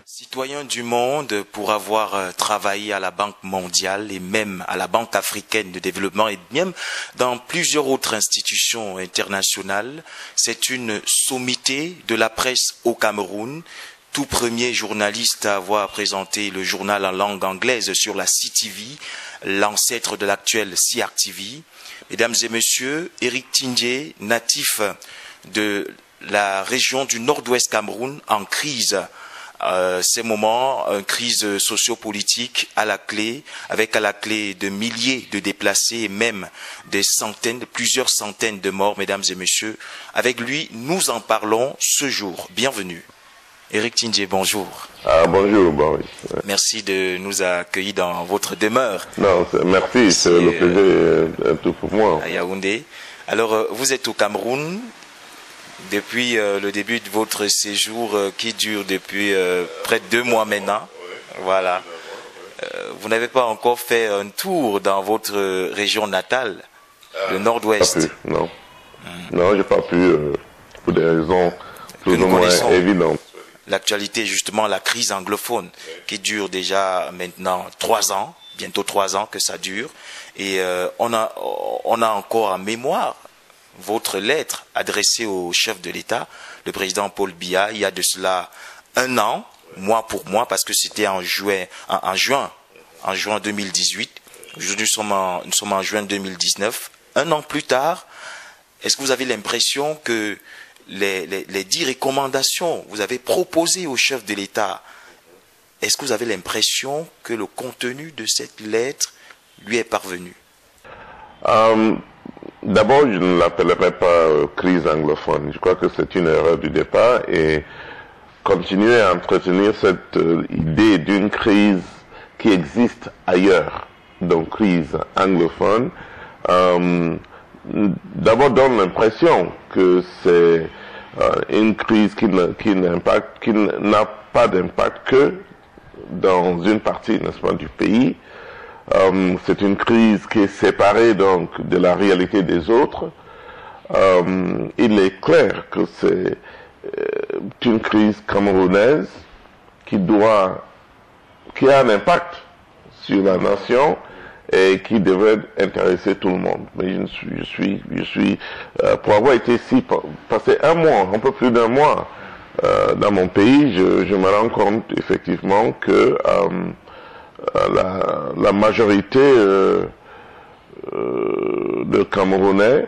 Citoyen du monde, pour avoir travaillé à la Banque mondiale et même à la Banque africaine de développement et même dans plusieurs autres institutions internationales, c'est une sommité de la presse au Cameroun, tout premier journaliste à avoir présenté le journal en langue anglaise sur la CTV, l'ancêtre de l'actuelle CRTV. Mesdames et messieurs, Eric Tindjé, natif de la région du nord-ouest Cameroun, en crise. Ces moments, une crise sociopolitique à la clé, avec à la clé de milliers de déplacés et même des centaines, plusieurs centaines de morts, mesdames et messieurs. Avec lui, nous en parlons ce jour. Bienvenue. Eric Tindjé, bonjour. Bonjour, Boris. Merci de nous accueillir dans votre demeure. Non, merci, c'est le plaisir tout pour moi. À Yaoundé. Alors, vous êtes au Cameroun depuis le début de votre séjour qui dure depuis près de 2 mois maintenant. Voilà. Vous n'avez pas encore fait un tour dans votre région natale, le nord-ouest? Non. Non, j'ai pas pu, pour des raisons plus ou moins évidentes. L'actualité est justement la crise anglophone qui dure déjà maintenant 3 ans, bientôt 3 ans que ça dure. Et on a encore en mémoire votre lettre adressée au chef de l'État, le président Paul Biya, il y a de cela 1 an, mois pour mois, parce que c'était en juin 2018. Aujourd'hui, nous sommes en juin 2019. 1 an plus tard, est-ce que vous avez l'impression que les 10 recommandations que vous avez proposées au chef de l'État, est-ce que vous avez l'impression que le contenu de cette lettre lui est parvenu? D'abord, je ne l'appellerai pas crise anglophone. Je crois que c'est une erreur du départ et continuer à entretenir cette idée d'une crise qui existe ailleurs, donc crise anglophone, d'abord donne l'impression que c'est une crise qui n'a pas d'impact que dans une partie, n'est-ce pas, du pays. C'est une crise qui est séparée donc de la réalité des autres. Il est clair que c'est une crise camerounaise qui a un impact sur la nation et qui devrait intéresser tout le monde. Mais je suis pour avoir été ici, passé 1 mois, un peu plus d'1 mois dans mon pays, je me rends compte effectivement que la majorité de Camerounais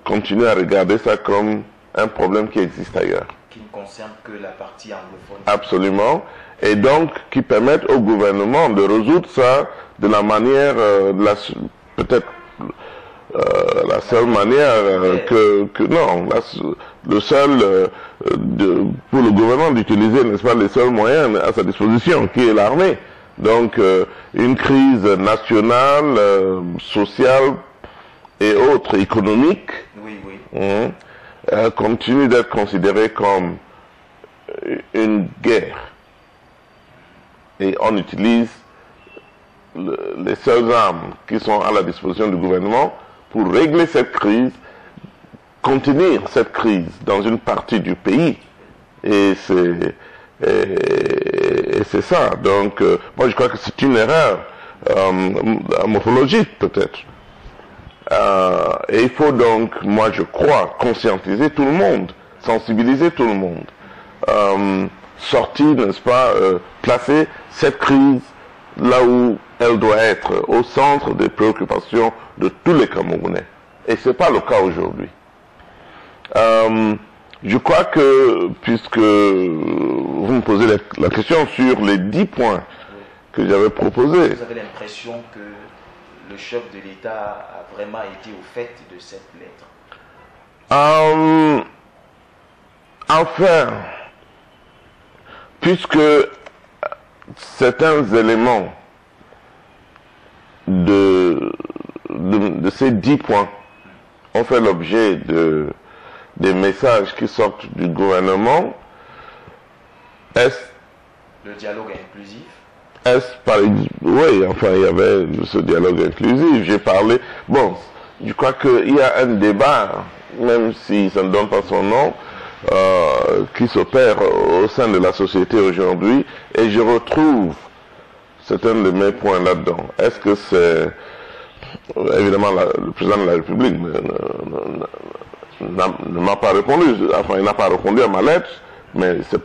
continue à regarder ça comme un problème qui existe ailleurs. Qui ne concerne que la partie anglophone. Absolument. Et donc, qui permettent au gouvernement de résoudre ça de la manière, peut-être la seule manière pour le gouvernement d'utiliser, n'est-ce pas, les seuls moyens à sa disposition, qui est l'armée. Donc, une crise nationale, sociale et autres, économique, continue d'être considérée comme une guerre. Et on utilise les seules armes qui sont à la disposition du gouvernement pour régler cette crise, contenir cette crise dans une partie du pays. Et c'est ça. Donc, moi je crois que c'est une erreur morphologique peut-être. Et il faut donc, moi je crois, conscientiser tout le monde, sensibiliser tout le monde, sortir, n'est-ce pas, placer cette crise là où elle doit être, au centre des préoccupations de tous les Camerounais. Et ce n'est pas le cas aujourd'hui. Je crois que, puisque vous me posez la question sur les 10 points que j'avais proposés. Vous avez l'impression que le chef de l'État a vraiment été au fait de cette lettre? Enfin, puisque certains éléments de ces 10 points ont fait l'objet des messages qui sortent du gouvernement, est-ce Le dialogue inclusif. Oui, enfin, il y avait ce dialogue inclusif. J'ai parlé. Bon, je crois qu'il y a un débat, même si ça ne donne pas son nom, qui s'opère au sein de la société aujourd'hui, et je retrouve certains de mes points là-dedans. Est-ce que c'est... Évidemment, le président de la République ne m'a pas répondu, enfin, il n'a pas répondu à ma lettre, mais c'était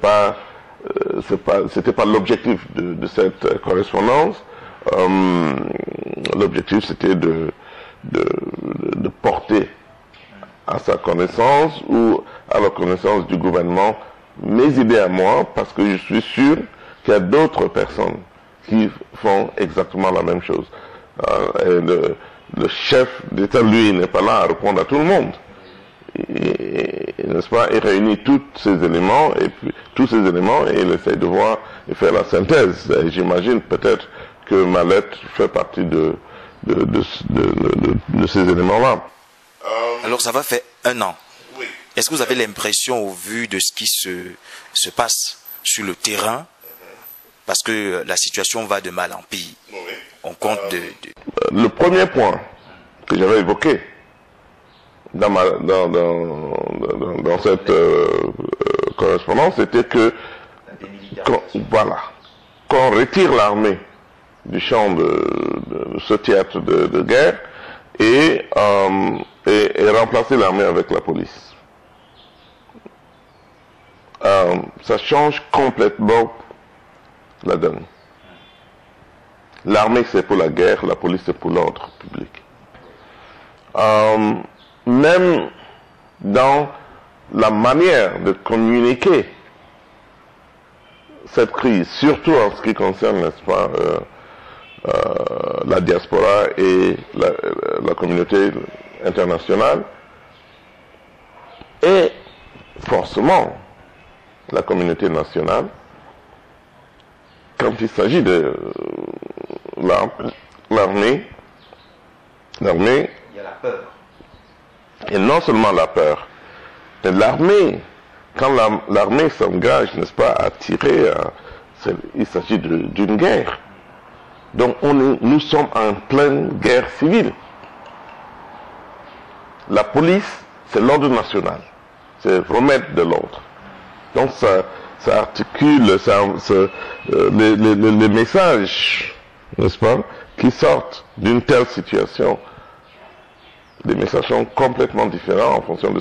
pas l'objectif de cette correspondance. L'objectif, c'était de porter à sa connaissance ou à la connaissance du gouvernement mes idées à moi, parce que je suis sûr qu'il y a d'autres personnes qui font exactement la même chose. Et le chef d'État, lui, n'est pas là à répondre à tout le monde. N'est-ce pas, il réunit tous ces éléments et il essaie de voir et faire la synthèse. J'imagine peut-être que ma lettre fait partie de ces éléments-là. Alors ça va faire 1 an. Oui. Est-ce que vous avez l'impression, au vu de ce qui se passe sur le terrain, parce que la situation va de mal en pire, Oui. on compte Le premier point que j'avais évoqué dans cette correspondance, c'était que qu'on retire l'armée du champ de ce théâtre de guerre et remplacer l'armée avec la police. Ça change complètement la donne. L'armée, c'est pour la guerre, la police, c'est pour l'ordre public. Même dans la manière de communiquer cette crise, surtout en ce qui concerne, n'est-ce pas, la diaspora et la communauté internationale, et forcément la communauté nationale, quand il s'agit de l'armée, il y a la peur. Et non seulement la peur, mais l'armée, quand l'armée s'engage, n'est-ce pas, à tirer, il s'agit d'une guerre. Donc nous sommes en pleine guerre civile. La police, c'est l'ordre national, c'est remettre de l'ordre. Donc ça articule les messages, n'est-ce pas, qui sortent d'une telle situation. Les messages sont complètement différents en fonction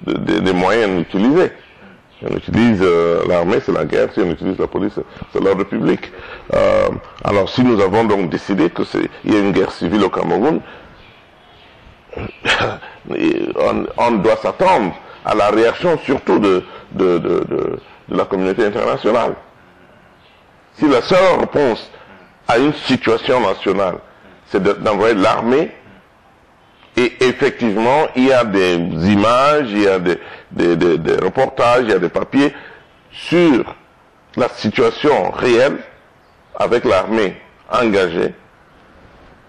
des moyens utilisés. Si on utilise l'armée, c'est la guerre. Si on utilise la police, c'est l'ordre public. Alors, si nous avons donc décidé qu'il y a une guerre civile au Cameroun, on doit s'attendre à la réaction surtout de la communauté internationale. Si la seule réponse à une situation nationale, c'est d'envoyer l'armée, et effectivement, il y a des images, il y a des reportages, il y a des papiers sur la situation réelle avec l'armée engagée.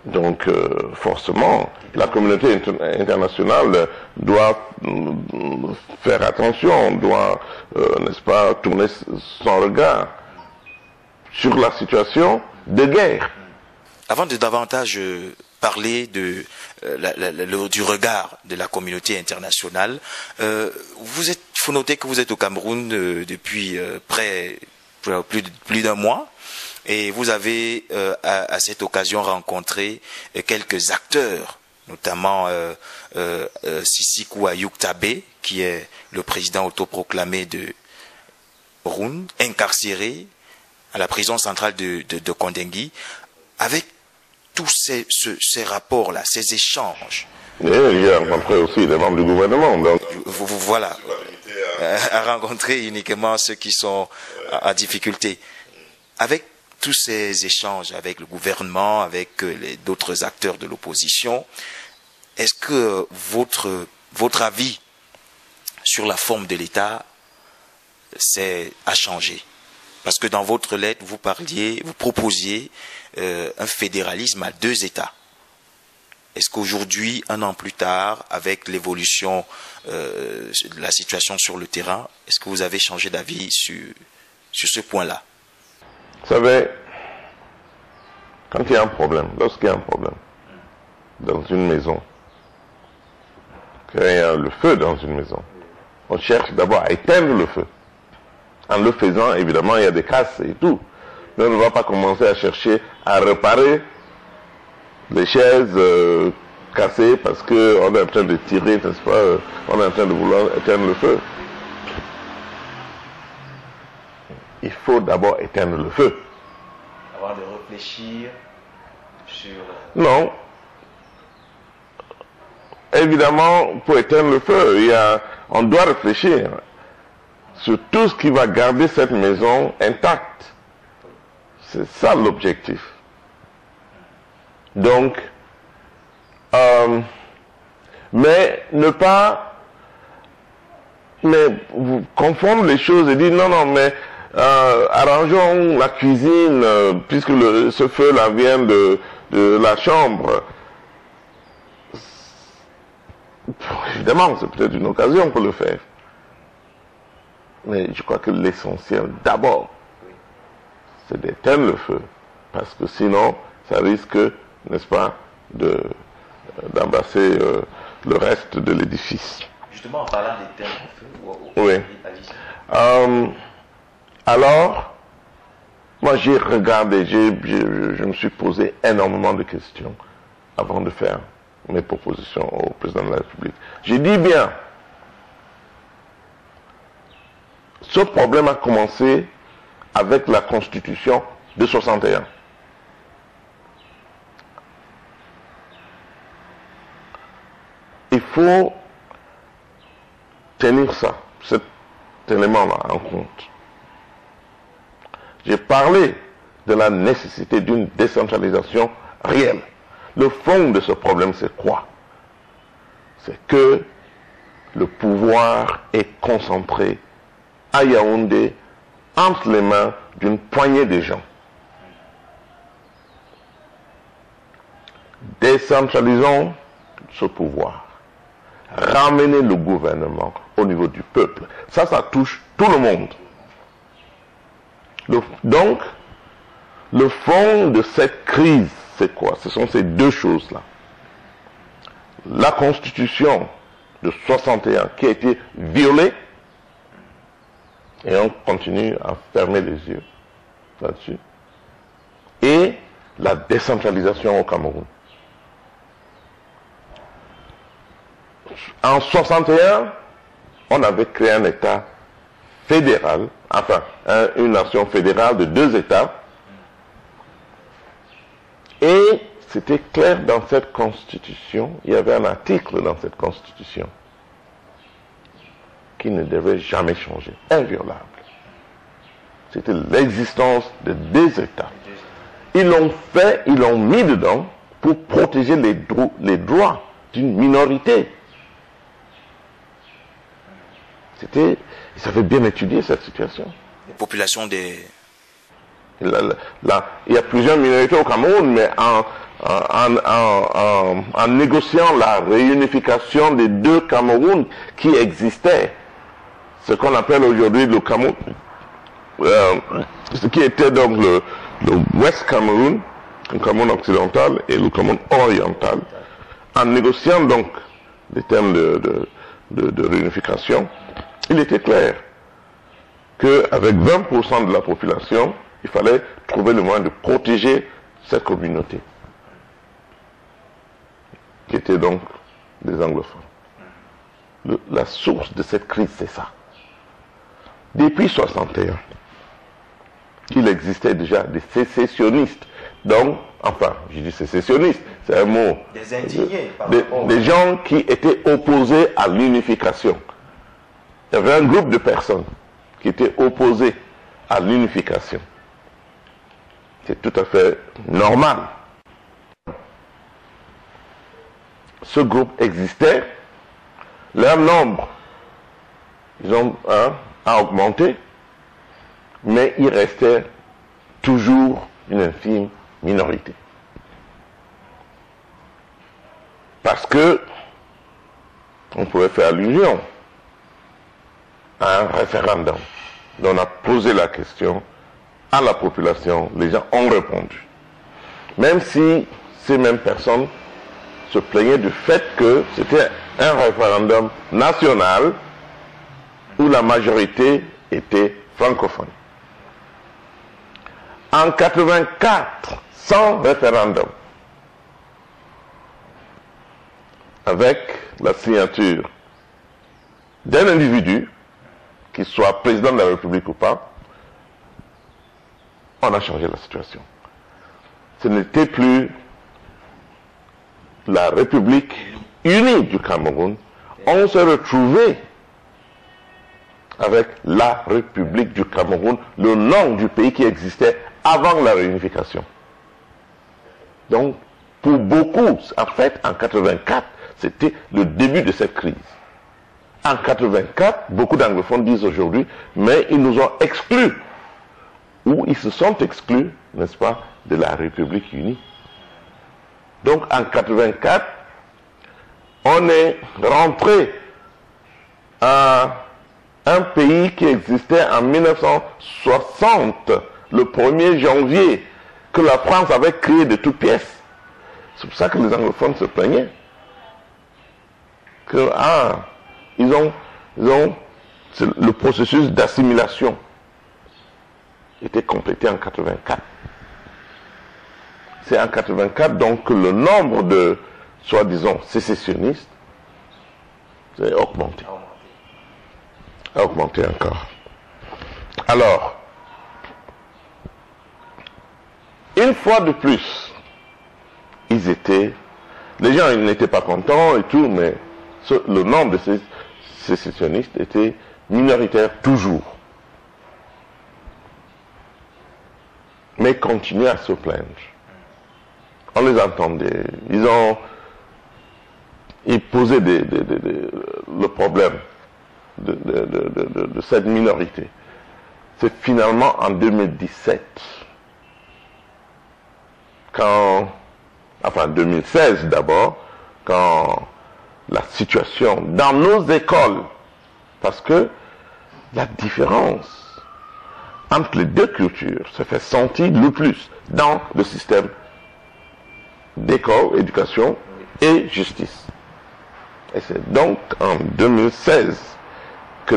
Donc, forcément, la communauté internationale doit faire attention, doit, n'est-ce pas, tourner son regard sur la situation de guerre. Avant de davantage parler du regard de la communauté internationale, faut noter que vous êtes au Cameroun depuis plus d'1 mois, et vous avez à cette occasion rencontré quelques acteurs, notamment Sisikou Ayuk Tabe, qui est le président autoproclamé de Cameroun, incarcéré à la prison centrale de Kondengui, avec tous ces rapports-là, ces échanges. Et j'ai rencontré aussi les membres du gouvernement. Donc voilà, à rencontrer uniquement ceux qui sont en difficulté. Avec tous ces échanges avec le gouvernement, avec d'autres acteurs de l'opposition, est-ce que votre avis sur la forme de l'État a changé? Parce que dans votre lettre, vous proposiez un fédéralisme à 2 États. Est-ce qu'aujourd'hui, 1 an plus tard, avec l'évolution de la situation sur le terrain, est-ce que vous avez changé d'avis sur ce point-là? Vous savez, quand il y a un problème, lorsqu'il y a un problème dans une maison, quand il y a le feu dans une maison, on cherche d'abord à éteindre le feu. En le faisant, évidemment, il y a des casses et tout. Mais on ne va pas commencer à chercher à réparer les chaises cassées parce qu'on est en train de tirer, n'est-ce pas, on est en train de vouloir éteindre le feu. Il faut d'abord éteindre le feu. Avant de réfléchir sur... Non. Évidemment, pour éteindre le feu, on doit réfléchir sur tout ce qui va garder cette maison intacte. C'est ça l'objectif. Donc, mais ne pas confondre les choses et dire non, mais arrangeons la cuisine puisque ce feu-là vient de la chambre. Évidemment, c'est peut-être une occasion pour le faire. Mais je crois que l'essentiel, d'abord, c'est d'éteindre le feu. Parce que sinon, ça risque, n'est-ce pas, d'embrasser le reste de l'édifice. Justement, en parlant d'éteindre le feu, oui. Alors, moi j'ai regardé, je me suis posé énormément de questions avant de faire mes propositions au président de la République. J'ai dit bien, ce problème a commencé avec la Constitution de 61. Il faut tenir ça, cet élément-là en compte. J'ai parlé de la nécessité d'une décentralisation réelle. Le fond de ce problème, c'est quoi? C'est que le pouvoir est concentré à Yaoundé entre les mains d'une poignée de gens. Décentralisons ce pouvoir. Ramener le gouvernement au niveau du peuple. Ça touche tout le monde. Donc, le fond de cette crise, c'est quoi? Ce sont ces deux choses-là. La Constitution de 61 qui a été violée, et on continue à fermer les yeux là-dessus, et la décentralisation au Cameroun. En 61, on avait créé un État fédéral, enfin, une nation fédérale de 2 États, et c'était clair dans cette constitution, il y avait un article dans cette constitution qui ne devait jamais changer, inviolable. C'était l'existence de 2 États. Ils l'ont mis dedans pour protéger les droits d'une minorité. Ils avaient bien étudié cette situation. Les populations des... Il y a plusieurs minorités au Cameroun, mais en négociant la réunification des 2 Camerouns qui existaient, ce qu'on appelle aujourd'hui le Cameroun, ce qui était donc le West Cameroun, le Cameroun occidental et le Cameroun oriental, en négociant donc les termes de réunification, il était clair qu'avec 20% de la population, il fallait trouver le moyen de protéger cette communauté, qui était donc des anglophones. La source de cette crise, c'est ça. Depuis 61, il existait déjà des sécessionnistes. Donc, enfin, je dis sécessionnistes, c'est un mot. Des indignés, des gens qui étaient opposés à l'unification. Il y avait un groupe de personnes qui étaient opposées à l'unification. C'est tout à fait normal. Ce groupe existait, leur nombre, a augmenté, mais il restait toujours une infime minorité. Parce que on pouvait faire allusion à un référendum dont on a posé la question à la population, les gens ont répondu. Même si ces mêmes personnes se plaignaient du fait que c'était un référendum national où la majorité était francophone. En 84, sans référendum, avec la signature d'un individu, qu'il soit président de la République ou pas, on a changé la situation. Ce n'était plus la République unie du Cameroun, on s'est retrouvé avec la République du Cameroun, le nom du pays qui existait avant la réunification. Donc, pour beaucoup, en fait, en 84, c'était le début de cette crise. En 84, beaucoup d'anglophones disent aujourd'hui, mais ils nous ont exclus, ou ils se sont exclus, n'est-ce pas, de la République unie. Donc, en 84, on est rentré à un pays qui existait en 1960, le 1er janvier, que la France avait créé de toutes pièces. C'est pour ça que les anglophones se plaignaient. Que, le processus d'assimilation était complété en 84. C'est en 84 donc que le nombre de, soi-disant, sécessionnistes s'est augmenté. A augmenté encore. Alors, une fois de plus, les gens ils n'étaient pas contents et tout, mais le nombre de ces sécessionnistes était minoritaire toujours. Mais ils continuaient à se plaindre. On les entendait. Ils posaient le problème de cette minorité. C'est finalement en 2017, 2016 d'abord, quand la situation dans nos écoles, parce que la différence entre les deux cultures se fait sentir le plus dans le système d'école, éducation et justice. Et c'est donc en 2016 que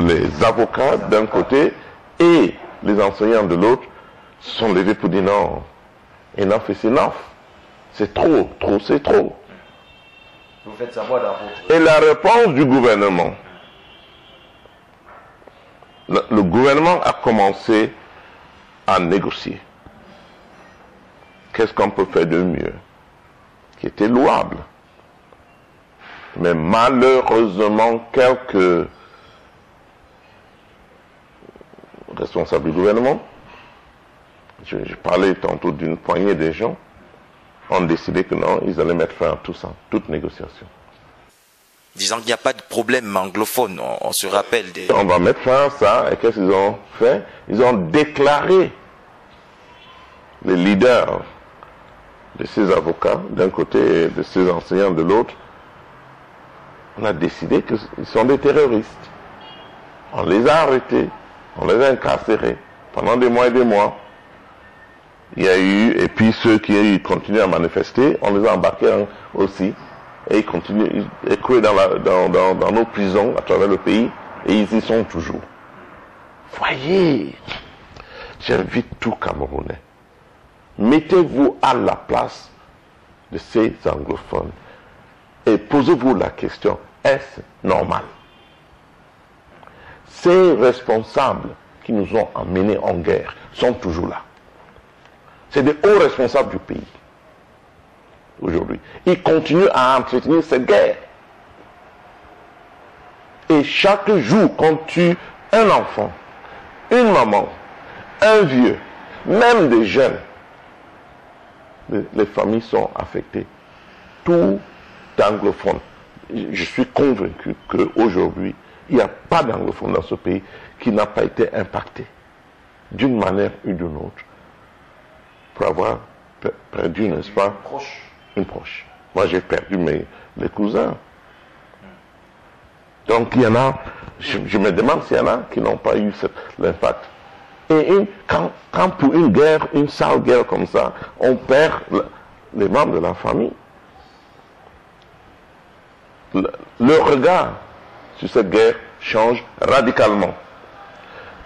les avocats d'un côté et les enseignants de l'autre se sont levés pour dire non, enough is enough. C'est trop, c'est trop. Vous faites savoir dans votre... Et la réponse du gouvernement, le gouvernement a commencé à négocier. Qu'est-ce qu'on peut faire de mieux? Qui était louable. Mais malheureusement, quelques responsables du gouvernement, je parlais tantôt d'une poignée de gens, ont décidé que non, ils allaient mettre fin à tout ça, toute négociation. Disant qu'il n'y a pas de problème anglophone, on se rappelle des... On va mettre fin à ça, et qu'est-ce qu'ils ont fait? Ils ont déclaré les leaders de ces avocats d'un côté et de ces enseignants de l'autre. On a décidé qu'ils sont des terroristes. On les a arrêtés, on les a incarcérés pendant des mois et des mois. Il y a eu, et puis ceux qui continuent à manifester, on les a embarqués aussi, et ils continuent, écoués dans nos prisons à travers le pays, et ils y sont toujours. Voyez, j'invite tout Camerounais, mettez-vous à la place de ces anglophones, et posez-vous la question, est-ce normal? Ces responsables qui nous ont emmenés en guerre sont toujours là. C'est des hauts responsables du pays, aujourd'hui. Ils continuent à entretenir cette guerre. Et chaque jour qu'on tue un enfant, une maman, un vieux, même des jeunes, les familles sont affectées. Tout anglophone. Je suis convaincu qu'aujourd'hui, il n'y a pas d'anglophone dans ce pays qui n'a pas été impacté, d'une manière ou d'une autre, pour avoir perdu, n'est-ce pas, une proche. Moi, j'ai perdu les cousins. Donc, il y en a, je me demande s'il y en a qui n'ont pas eu l'impact Et quand pour une guerre, une sale guerre comme ça, on perd les membres de la famille, le regard sur cette guerre change radicalement.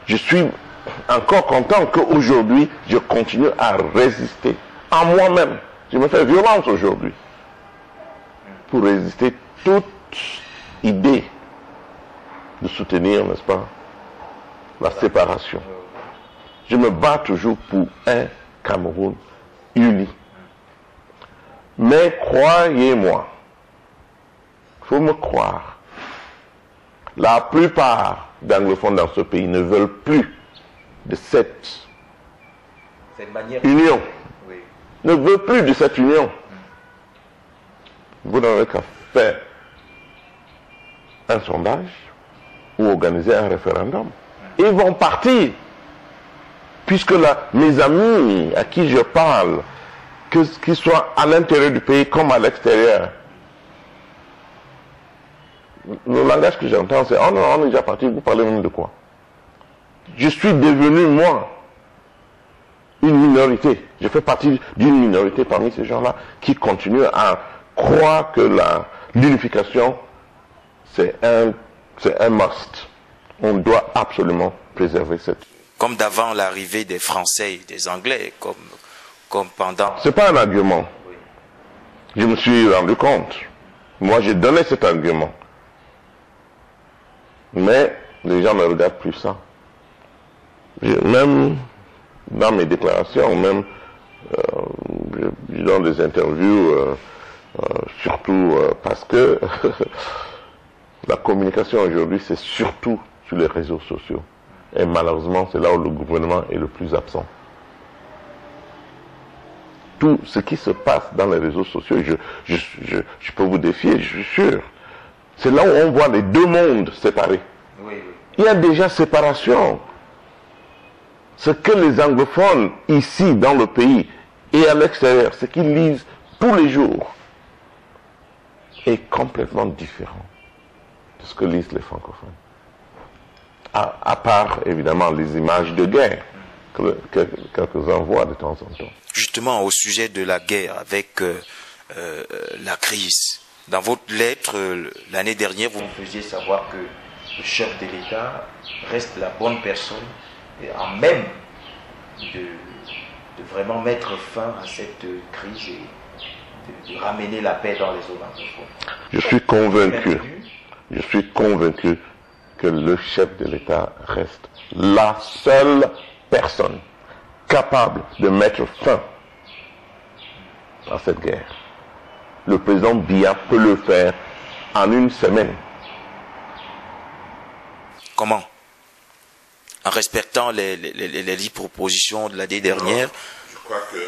Je suis encore content qu'aujourd'hui, je continue à résister à moi-même. Je me fais violence aujourd'hui pour résister toute idée de soutenir, n'est-ce pas, la séparation. Je me bats toujours pour un Cameroun uni. Mais croyez-moi, il faut me croire, la plupart d'anglophones dans ce pays ne veulent plus de cette union. Oui. Ne veulent plus de cette union. Vous n'avez qu'à faire un sondage ou organiser un référendum. Ils vont partir. Puisque là, mes amis à qui je parle, qu'ils soient à l'intérieur du pays comme à l'extérieur, le langage que j'entends, c'est « Oh non, on est déjà parti, vous parlez même de quoi ?» Je suis devenu, moi, une minorité. Je fais partie d'une minorité parmi ces gens-là qui continuent à croire que l'unification, c'est un must. On doit absolument préserver cette... Comme d'avant l'arrivée des Français et des Anglais, comme pendant... C'est pas un argument. Oui. Je me suis rendu compte. Moi, j'ai donné cet argument. Mais les gens ne regardent plus ça. Même dans mes déclarations, même dans des interviews, surtout parce que la communication aujourd'hui, c'est surtout sur les réseaux sociaux. Et malheureusement, c'est là où le gouvernement est le plus absent. Tout ce qui se passe dans les réseaux sociaux, je peux vous défier, je suis sûr. C'est là où on voit les deux mondes séparés. Oui, oui. Il y a déjà séparation. Ce que les anglophones, ici, dans le pays, et à l'extérieur, ce qu'ils lisent tous les jours, est complètement différent de ce que lisent les francophones. À part, évidemment, les images de guerre que quelques-uns voient de temps en temps. Justement, au sujet de la guerre, avec la crise, dans votre lettre, l'année dernière, vous me faisiez savoir que le chef de l'État reste la bonne personne, et en même de vraiment mettre fin à cette crise et de ramener la paix dans les zones anglophones. Je suis convaincu que le chef de l'État reste la seule personne capable de mettre fin à cette guerre. Le président Biya peut le faire en une semaine. Comment? En respectant les 10 propositions de l'année dernière? Je crois que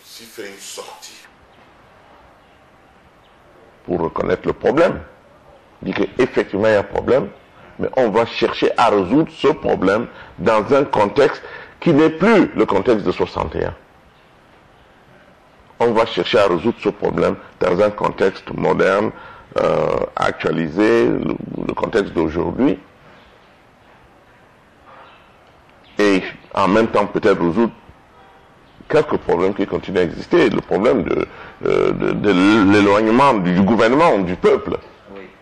s'il fait une sortie pour reconnaître le problème, dit qu'effectivement il y a un problème, mais on va chercher à résoudre ce problème dans un contexte qui n'est plus le contexte de 61. On va chercher à résoudre ce problème dans un contexte moderne, actualisé, le contexte d'aujourd'hui. Et en même temps peut-être résoudre quelques problèmes qui continuent à exister. Le problème de l'éloignement du gouvernement, du peuple.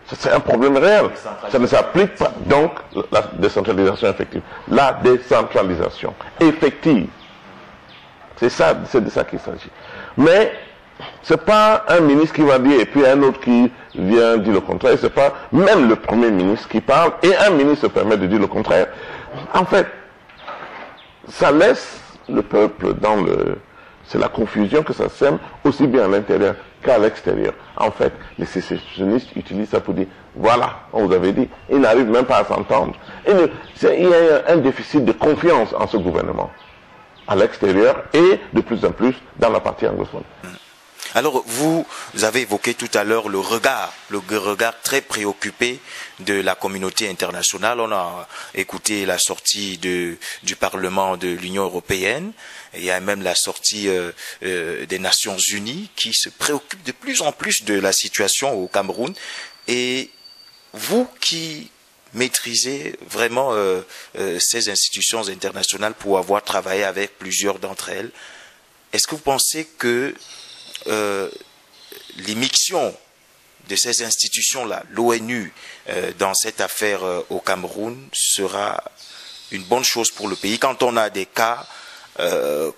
C'est un problème réel. Ça ne s'applique pas. Donc, la décentralisation effective. La décentralisation effective. C'est de ça qu'il s'agit. Mais, c'est pas un ministre qui va dire, et puis un autre qui vient dire le contraire. C'est pas même le premier ministre qui parle, et un ministre se permet de dire le contraire. En fait, ça laisse le peuple dans le... C'est la confusion que ça sème, aussi bien à l'intérieur qu'à l'extérieur. En fait, les sécessionnistes utilisent ça pour dire, voilà, on vous avait dit, ils n'arrivent même pas à s'entendre. Il y a un déficit de confiance en ce gouvernement, à l'extérieur et de plus en plus dans la partie anglophone. Alors, vous avez évoqué tout à l'heure le regard très préoccupé de la communauté internationale. On a écouté la sortie du Parlement de l'Union européenne. Il y a même la sortie des Nations Unies qui se préoccupent de plus en plus de la situation au Cameroun. Et vous qui maîtriser vraiment ces institutions internationales pour avoir travaillé avec plusieurs d'entre elles. Est-ce que vous pensez que l'immixtion de ces institutions-là, l'ONU, dans cette affaire au Cameroun, sera une bonne chose pour le pays quand on a des cas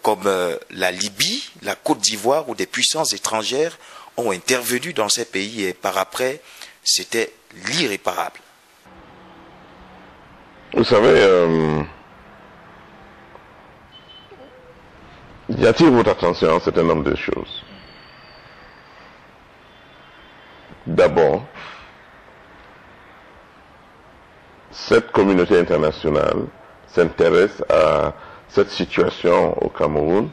comme la Libye, la Côte d'Ivoire, où des puissances étrangères ont intervenu dans ces pays et par après, c'était l'irréparable. Vous savez, j'attire votre attention à un certain nombre de choses. D'abord, cette communauté internationale s'intéresse à cette situation au Cameroun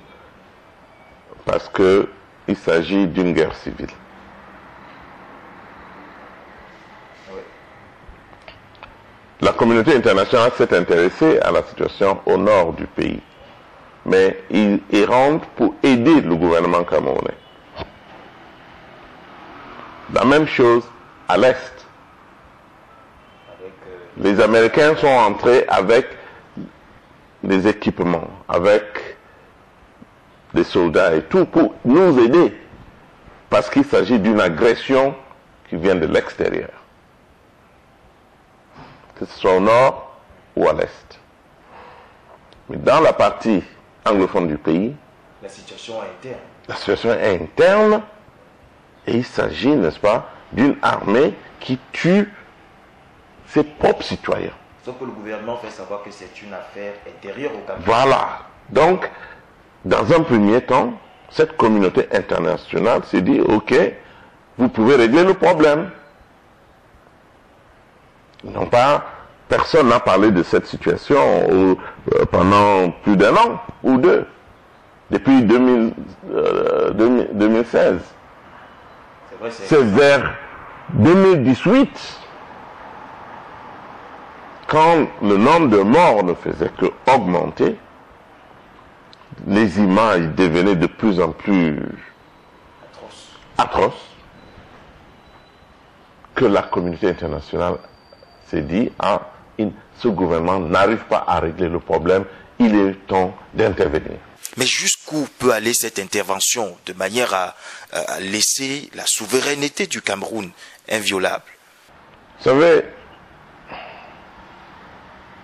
parce qu'il s'agit d'une guerre civile. La communauté internationale s'est intéressée à la situation au nord du pays, mais ils rentrent pour aider le gouvernement camerounais. La même chose à l'Est. Les Américains sont entrés avec des équipements, avec des soldats et tout pour nous aider, parce qu'il s'agit d'une agression qui vient de l'extérieur, que ce soit au nord ou à l'est. Mais dans la partie anglophone du pays, la situation est interne. La situation est interne et il s'agit, n'est-ce pas, d'une armée qui tue ses propres citoyens. Sauf que le gouvernement fait savoir que c'est une affaire intérieure au Cameroun. Voilà. Donc, dans un premier temps, cette communauté internationale s'est dit, ok, vous pouvez régler le problème. Non pas, personne n'a parlé de cette situation pendant plus d'un an ou deux, depuis 2016. C'est vers 2018, quand le nombre de morts ne faisait que augmenter, les images devenaient de plus en plus atroces, que la communauté internationale s'est dit, ce gouvernement n'arrive pas à régler le problème, il est temps d'intervenir. Mais jusqu'où peut aller cette intervention de manière à laisser la souveraineté du Cameroun inviolable? Vous savez,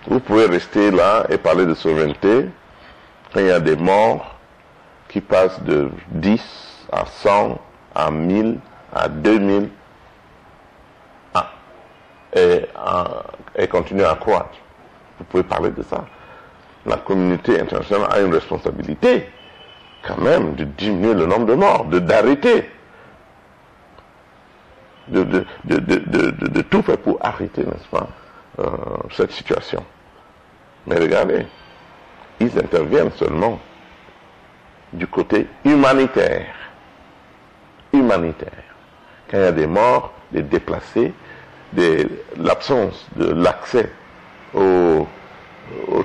vous pouvez rester là et parler de souveraineté quand il y a des morts qui passent de 10 à 100, à 1000, à 2000 et continuent à croître. Vous pouvez parler de ça. La communauté internationale a une responsabilité quand même de diminuer le nombre de morts, d'arrêter, de tout faire pour arrêter, n'est-ce pas, cette situation. Mais regardez, ils interviennent seulement du côté humanitaire. Humanitaire. Quand il y a des morts, des déplacés, l'absence de l'accès au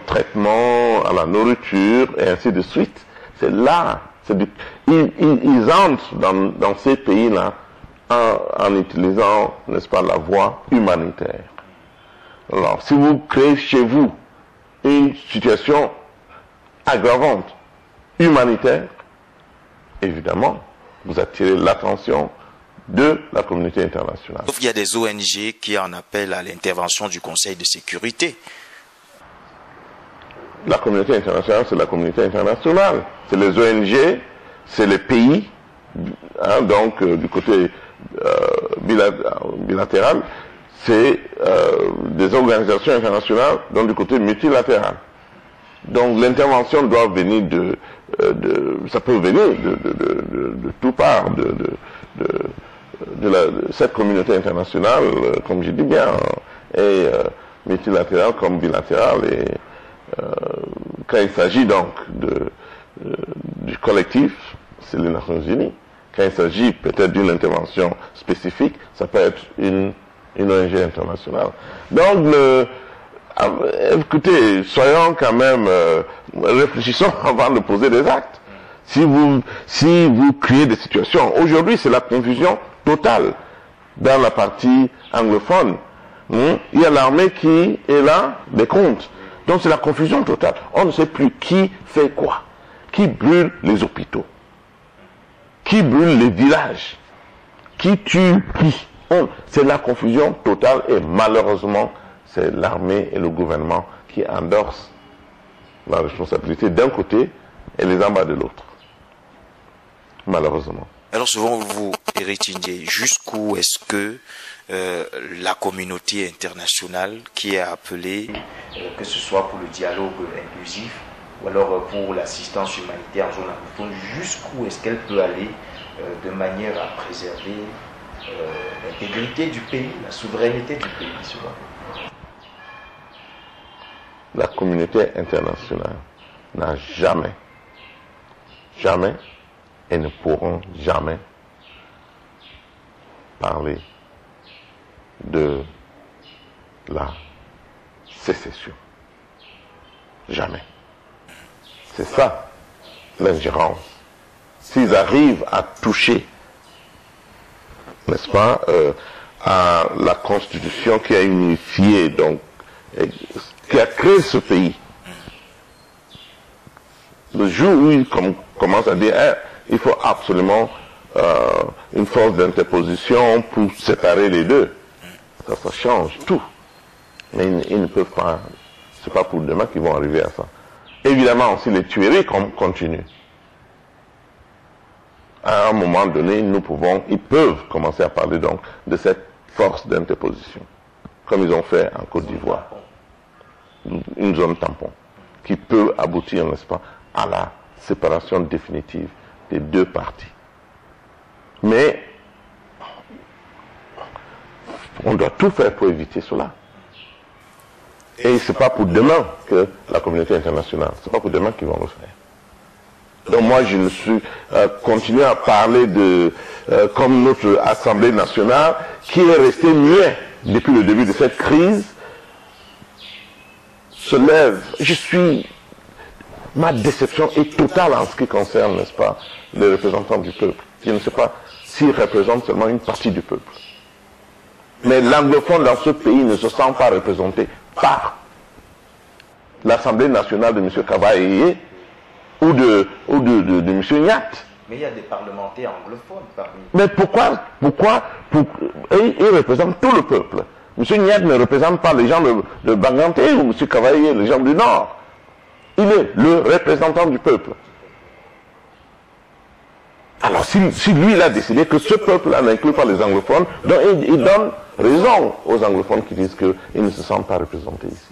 traitement, à la nourriture, et ainsi de suite. C'est là. Ils entrent dans ces pays-là en utilisant, n'est-ce pas, la voie humanitaire. Alors, si vous créez chez vous une situation aggravante, humanitaire, évidemment, vous attirez l'attention de la communauté internationale. Sauf qu'il y a des ONG qui en appellent à l'intervention du Conseil de sécurité. La communauté internationale, c'est la communauté internationale. C'est les ONG, c'est les pays, donc du côté bilatéral, c'est des organisations internationales, donc du côté multilatéral. Donc l'intervention doit venir ça peut venir de tout part, de cette communauté internationale, comme je dis bien, et multilatérale comme bilatérale. Et quand il s'agit donc du collectif, c'est les Nations Unies. Quand il s'agit peut-être d'une intervention spécifique, ça peut être une ONG internationale. Donc, écoutez, soyons quand même, réfléchissons avant de poser des actes. Si vous créez des situations, aujourd'hui c'est la confusion totale dans la partie anglophone. Il y a l'armée qui est là, des comptes. Donc c'est la confusion totale. On ne sait plus qui fait quoi. Qui brûle les hôpitaux. Qui brûle les villages. Qui tue qui. C'est la confusion totale et malheureusement, c'est l'armée et le gouvernement qui endorsent la responsabilité d'un côté et les embats de l'autre. Malheureusement. Alors souvent vous Héritier, jusqu'où est-ce que la communauté internationale qui est appelée, que ce soit pour le dialogue inclusif ou alors pour l'assistance humanitaire en zone anglophone, jusqu'où est-ce qu'elle peut aller de manière à préserver l'intégrité du pays, la souveraineté du pays souvent. La communauté internationale n'a jamais et ne pourront jamais parler de la sécession. Jamais. C'est ça, l'ingérence. S'ils arrivent à toucher, n'est-ce pas, à la constitution qui a unifié, donc, qui a créé ce pays, le jour où ils commencent à dire, il faut absolument une force d'interposition pour séparer les deux, ça change tout. Mais ils ne peuvent pas, c'est pas pour demain qu'ils vont arriver à ça. Évidemment, si les tueries continuent, à un moment donné, ils peuvent commencer à parler donc de cette force d'interposition, comme ils ont fait en Côte d'Ivoire, une zone tampon, qui peut aboutir, n'est-ce pas, à la séparation définitive des deux parties. Mais on doit tout faire pour éviter cela. Et c'est pas pour demain que la communauté internationale, c'est pas pour demain qu'ils vont le faire. Donc moi je ne suis continué à parler de comme notre Assemblée nationale qui est restée muette depuis le début de cette crise se lève. Ma déception est totale en ce qui concerne, n'est-ce pas, les représentants du peuple. Je ne sais pas s'ils représentent seulement une partie du peuple. Mais l'anglophone dans ce pays ne se sent pas représenté par l'Assemblée nationale de M. Cavaillé ou de M. Nyat. Mais il y a des parlementaires anglophones parmi. Mais pourquoi ils représentent tout le peuple. M. Nyat ne représente pas les gens de Banganté ou M. Cavaillé, les gens du Nord. Il est le représentant du peuple. Alors si lui il a décidé que ce peuple-là n'inclut pas les anglophones, donc il donne raison aux anglophones qui disent qu'ils ne se sentent pas représentés ici.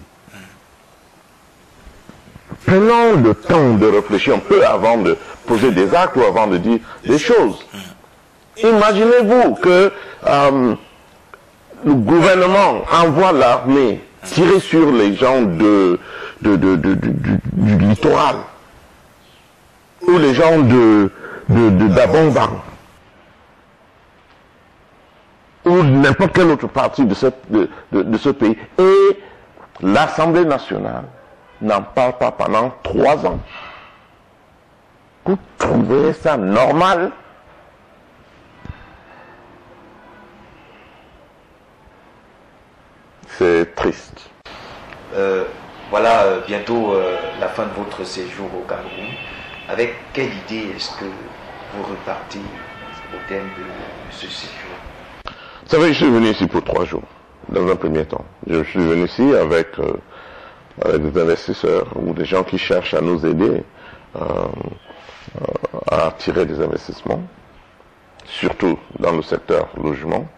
Prenons le temps de réfléchir un peu avant de poser des actes ou avant de dire des choses. Imaginez-vous que le gouvernement envoie l'armée tirer sur les gens du littoral ou les gens d'Abomban ou n'importe quelle autre partie de ce pays. Et l'Assemblée nationale n'en parle pas pendant 3 ans. Vous trouvez ça normal? C'est triste. Voilà bientôt la fin de votre séjour au Cameroun. Avec quelle idée est-ce que vous repartez au terme de ce séjour? Vous savez, je suis venu ici pour 3 jours, dans un premier temps. Je suis venu ici avec des investisseurs ou des gens qui cherchent à nous aider à attirer des investissements, surtout dans le secteur logement.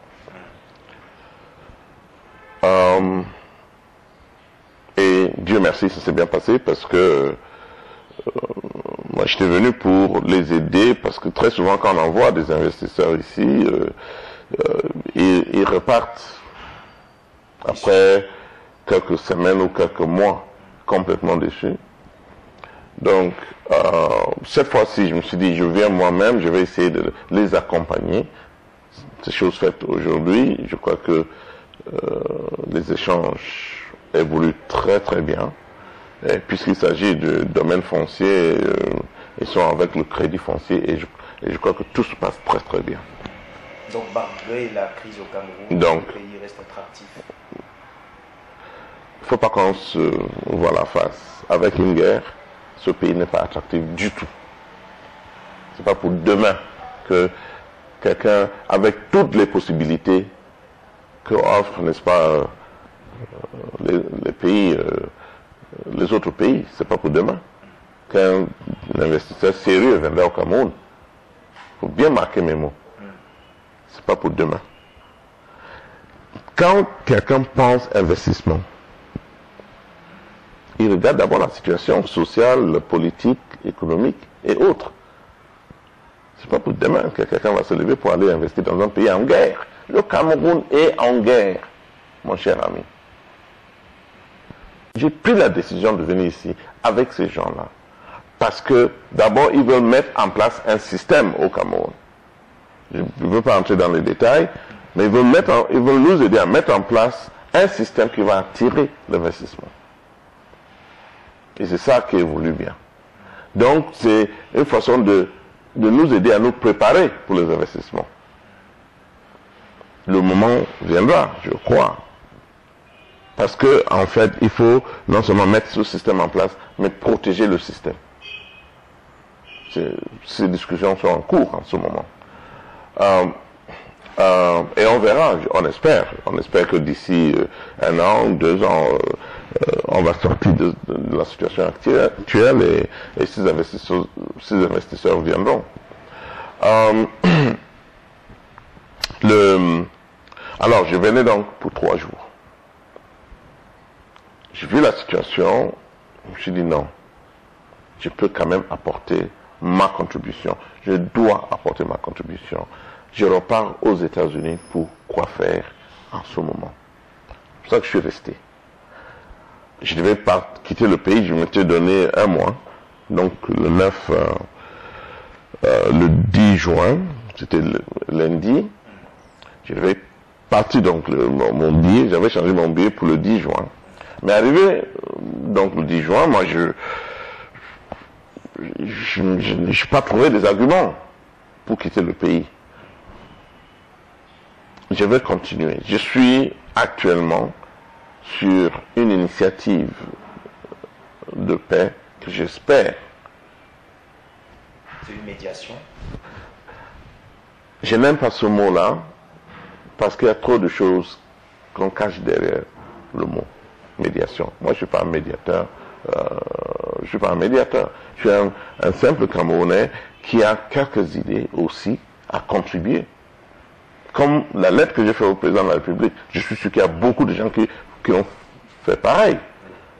Et Dieu merci, ça s'est bien passé parce que moi j'étais venu pour les aider parce que très souvent quand on envoie des investisseurs ici, ils repartent après quelques semaines ou quelques mois complètement déçus. Donc cette fois-ci je me suis dit je viens moi-même, je vais essayer de les accompagner. C'est chose faite aujourd'hui. Je crois que les échanges évoluent très très bien. Puisqu'il s'agit de domaine foncier, ils sont avec le crédit foncier et je crois que tout se passe très très bien. Donc malgré la crise au Cameroun, le pays reste attractif. faut pas qu'on se voit la face. Avec une guerre, ce pays n'est pas attractif du tout. C'est pas pour demain que quelqu'un, avec toutes les possibilités que offrent, n'est-ce pas, les pays, les autres pays, c'est pas pour demain qu'un investisseur sérieux viendra au Cameroun. Il faut bien marquer mes mots. C'est pas pour demain. Quand quelqu'un pense investissement, il regarde d'abord la situation sociale, politique, économique et autres. C'est pas pour demain que quelqu'un va se lever pour aller investir dans un pays en guerre. Le Cameroun est en guerre, mon cher ami. J'ai pris la décision de venir ici avec ces gens-là. Parce que d'abord, ils veulent mettre en place un système au Cameroun. Je ne veux pas entrer dans les détails, mais ils veulent nous aider à mettre en place un système qui va attirer l'investissement. Et c'est ça qui évolue bien. Donc, c'est une façon de nous aider à nous préparer pour les investissements. Le moment viendra, je crois. Parce que, en fait, il faut non seulement mettre ce système en place, mais protéger le système. Ces discussions sont en cours en ce moment. Et on verra, on espère que d'ici 1 an, 2 ans, on va sortir de la situation actuelle et ces investisseurs viendront. Alors, je venais donc pour 3 jours. J'ai vu la situation, je me suis dit non, je peux quand même apporter ma contribution. Je dois apporter ma contribution. Je repars aux États-Unis pour quoi faire en ce moment. C'est pour ça que je suis resté. Je devais pas quitter le pays, je m'étais donné 1 mois. Donc le 10 juin, c'était le lundi, je devais partir donc mon billet, j'avais changé mon billet pour le 10 juin. Mais arrivé donc le 10 juin, moi je n'ai pas trouvé des arguments pour quitter le pays. Je vais continuer. Je suis actuellement sur une initiative de paix que j'espère. C'est une médiation? Je n'aime pas ce mot-là parce qu'il y a trop de choses qu'on cache derrière le mot médiation. Moi, je suis pas un médiateur. Je suis pas un médiateur. Je suis un simple Camerounais qui a quelques idées aussi à contribuer. Comme la lettre que j'ai faite au président de la République, je suis sûr qu'il y a beaucoup de gens qui ont fait pareil.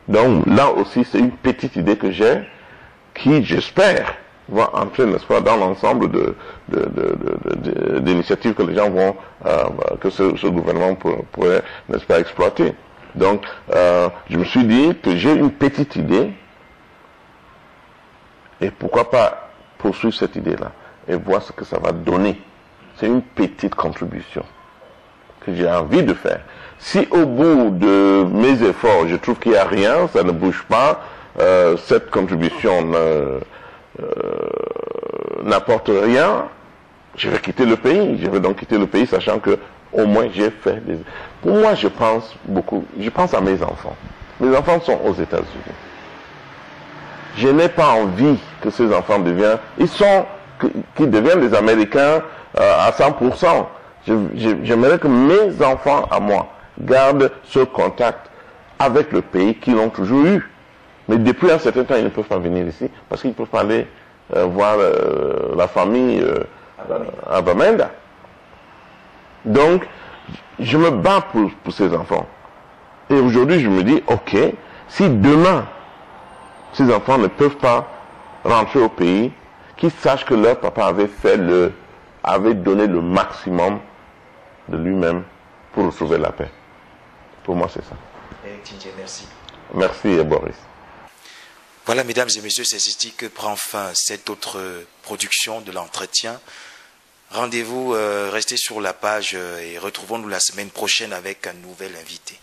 Donc là aussi, c'est une petite idée que j'ai, qui, j'espère, va entrer, n'est-ce pas, dans l'ensemble d'initiatives que les gens vont, que ce gouvernement pourrait, n'est-ce pas, exploiter. Donc, je me suis dit que j'ai une petite idée, et pourquoi pas poursuivre cette idée-là, et voir ce que ça va donner. C'est une petite contribution que j'ai envie de faire. Si au bout de mes efforts, je trouve qu'il n'y a rien, ça ne bouge pas, cette contribution n'apporte rien, je vais quitter le pays. Je vais donc quitter le pays sachant que au moins j'ai fait des... Pour moi, je pense beaucoup, je pense à mes enfants. Mes enfants sont aux États-Unis. Je n'ai pas envie que ces enfants deviennent, qu'ils deviennent des Américains à 100%. J'aimerais que mes enfants à moi gardent ce contact avec le pays qu'ils ont toujours eu. Mais depuis un certain temps, ils ne peuvent pas venir ici parce qu'ils ne peuvent pas aller voir la famille à Bamenda. Donc, je me bats pour ces enfants. Et aujourd'hui, je me dis, ok, si demain, ces enfants ne peuvent pas rentrer au pays, qu'ils sachent que leur papa avait donné le maximum de lui-même pour retrouver la paix. Pour moi, c'est ça. Eric Tindier, merci. Merci, Boris. Voilà, mesdames et messieurs, c'est ici que prend fin cette autre production de l'entretien. Rendez-vous, restez sur la page et retrouvons-nous la semaine prochaine avec un nouvel invité.